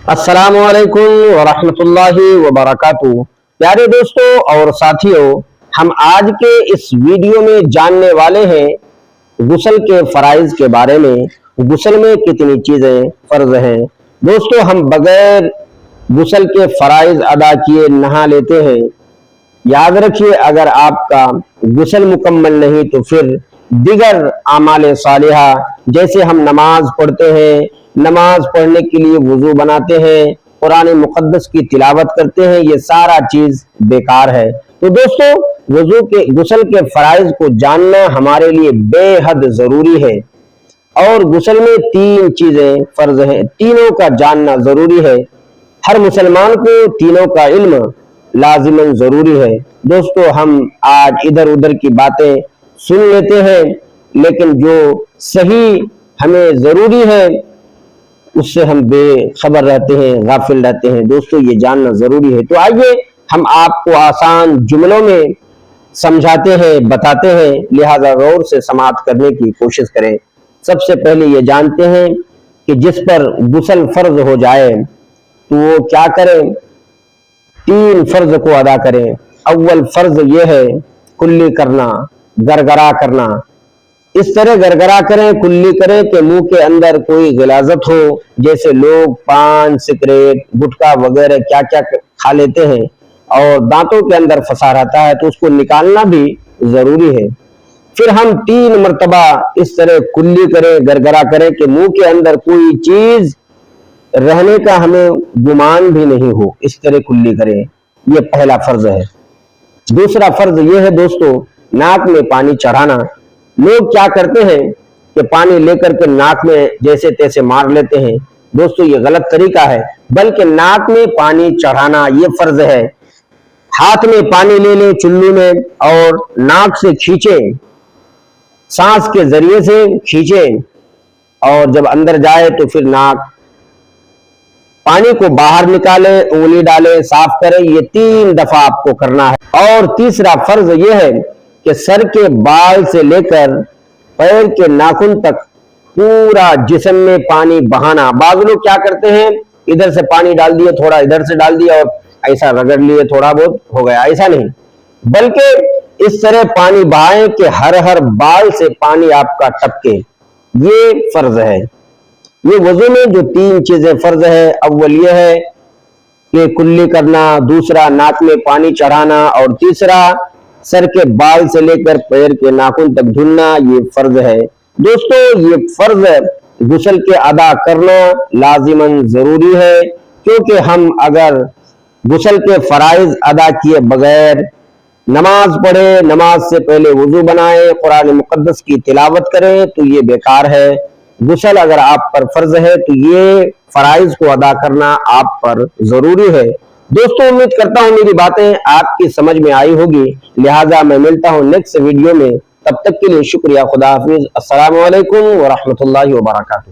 अस्सलाम वालेकुम वरहमतुल्लाहि वबरकातुहू। प्यारे दोस्तों और साथियों, हम आज के इस वीडियो में जानने वाले हैं गुस्ल के फराइज के बारे में। गुस्ल में कितनी चीजें फर्ज हैं। दोस्तों, हम बगैर गुस्ल के फराइज अदा किए नहा लेते हैं। याद रखिए, अगर आपका गुस्ल मुकम्मल नहीं तो फिर दिगर आमाल सालिहा, जैसे हम नमाज पढ़ते हैं, नमाज पढ़ने के लिए वुजू बनाते हैं, कुरान मुकद्दस की तिलावत करते हैं, ये सारा चीज बेकार है। तो दोस्तों, गुस्ल के फराइज को जानना हमारे लिए बेहद जरूरी है। और गुस्ल में तीन चीजें फर्ज हैं, तीनों का जानना जरूरी है। हर मुसलमान को तीनों का इल्म लाजिमन जरूरी है। दोस्तों, हम आज इधर उधर की बातें सुन लेते हैं, लेकिन जो सही हमें जरूरी है उससे हम बेखबर रहते हैं, गाफिल रहते हैं। दोस्तों, ये जानना जरूरी है। तो आइए हम आपको आसान जुमलों में समझाते हैं, बताते हैं, लिहाजा गौर से समाअत करने की कोशिश करें। सबसे पहले ये जानते हैं कि जिस पर गुस्ल फर्ज हो जाए तो वो क्या करें। तीन फर्ज को अदा करें। अव्वल फर्ज ये है कुल्ली करना, गरगरा करना। इस तरह गरगरा करें, कुल्ली करें कि मुंह के अंदर कोई गिलाजत हो। जैसे लोग पान, सिगरेट, गुटखा वगैरह क्या क्या खा लेते हैं और दांतों के अंदर फंसा रहता है, तो उसको निकालना भी जरूरी है। फिर हम 3 मरतबा इस तरह कुल्ली करें, गरगरा करें कि मुंह के अंदर कोई चीज रहने का हमें गुमान भी नहीं हो। इस तरह कुल्ली करें, ये पहला फर्ज है। दूसरा फर्ज ये है दोस्तों, नाक में पानी चढ़ाना। लोग क्या करते हैं कि पानी लेकर के नाक में जैसे तैसे मार लेते हैं। दोस्तों, ये गलत तरीका है, बल्कि नाक में पानी चढ़ाना ये फर्ज है। हाथ में पानी ले लें चुल्लू में और नाक से खींचें, सांस के जरिए से खींचें, और जब अंदर जाए तो फिर नाक पानी को बाहर निकालें, उंगली डालें, साफ करें। ये 3 दफा आपको करना है। और तीसरा फर्ज ये है कि सर के बाल से लेकर पैर के नाखून तक पूरा जिस्म में पानी बहाना। बाज़ लोग क्या करते हैं, इधर से पानी डाल दिए, थोड़ा इधर से डाल दिया और ऐसा रगड़ लिए, थोड़ा बहुत हो गया। ऐसा नहीं, बल्कि इस तरह पानी बहाएं कि हर हर बाल से पानी आपका टपके। ये फर्ज है। ये वजू में जो 3 चीजें फर्ज है, अव्वल ये है कि कुल्ली करना, दूसरा नाक में पानी चढ़ाना, और तीसरा सर के बाल से लेकर पैर के नाखून तक धुलना, ये फर्ज है। दोस्तों, ये फर्ज गुस्ल के अदा करना लाजिमन जरूरी है, क्योंकि हम अगर गुस्ल के फराइज अदा किए बगैर नमाज पढ़े, नमाज से पहले वुजू बनाए, कुरान मुकद्दस की तिलावत करें, तो ये बेकार है। गुस्ल अगर आप पर फर्ज है तो ये फराइज को अदा करना आप पर जरूरी है। दोस्तों, उम्मीद करता हूं मेरी बातें आपकी समझ में आई होगी। लिहाजा मैं मिलता हूं नेक्स्ट वीडियो में। तब तक के लिए शुक्रिया। खुदा हाफिज। अस्सलाम वालेकुम व रहमतुल्लाहि व बरकातुहू।